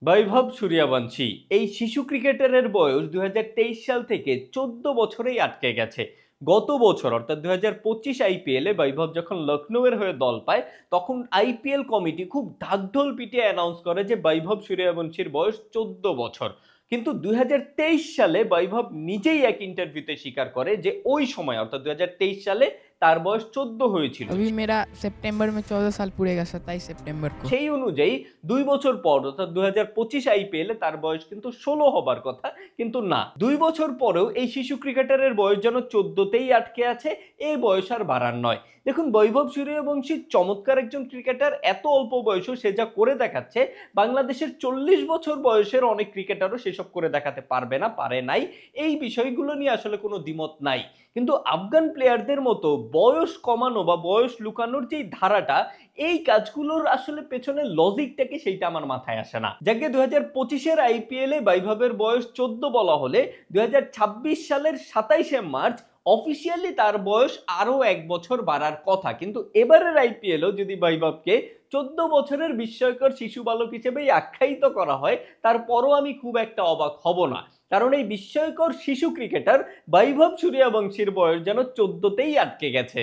বৈভব সূর্যবংশী এই শিশু ক্রিকেটারের বয়স ২০২৩ সাল থেকে ১৪ বছরেই আটকে গেছে। গত বছর অর্থাৎ ২০২৫ আইপিএলে বৈভব যখন লখনৌয়ের হয়ে দল পায়, তখন আইপিএল কমিটি খুব ঢাকঢোল পিটিয়ে অ্যানাউন্স করে যে বৈভব সূর্যবংশীর বয়স ১৪ বছর। কিন্তু ২০২৩ সালে বৈভব নিজেই এক ইন্টারভিউতে স্বীকার করে যে ওই সময় অর্থাৎ ২০২৩ সালে তার বয়স ১৪ হয়েছিল। अभी मेरा सितंबर में 14 साल पूरेगा 27 सितंबर को। সেই অনুযায়ী ২ বছর পর অর্থাৎ ২০২৫ আইপিএলে তার বয়স কিন্তু ১৬ হবার কথা, কিন্তু না। ২ বছর পরেও এই শিশু ক্রিকেটারের বয়স যেন ১৪তেই আটকে আছে, এই বয়স আর বাড়ার নয়। দেখুন, বৈভব সূর্যবংশী চমৎকার একজন ক্রিকেটার, এত অল্প বয়সেও সে যা করে দেখাচ্ছে, বাংলাদেশের ৪০ বছর বয়সের অনেক ক্রিকেটারও সেসব করে দেখাতে পারবে না, পারে নাই। এই বিষয়গুলো নিয়ে আসলে কোনো দ্বিমত নাই। কিন্তু আফগান প্লেয়ারদের মতো বয়স কমানো বা বয়স লুকানোর যেই ধারাটা, এই কাজগুলোর আসলে পেছনে লজিকটা কি সেইটা আমার মাথায় আসে না। যাকে ২০২৫-এর আইপিএলে বৈভবের বয়স ১৪ বলা হলে ২০২৬ সালের ২৭শে মার্চ অফিসিয়ালি তার বয়স আরো ১ বছর বাড়ার কথা। কিন্তু এবারের আইপিএলেও যদি বৈভবকে ১৪ বছরের বিস্ময়কর শিশু বালক হিসেবেই আখ্যায়িত করা হয়, তারপরও আমি খুব একটা অবাক হব না। কারণ এই বিস্ময়কর শিশু ক্রিকেটার বৈভব সূর্যবংশীর বয়স যেন ১৪তেই আটকে গেছে।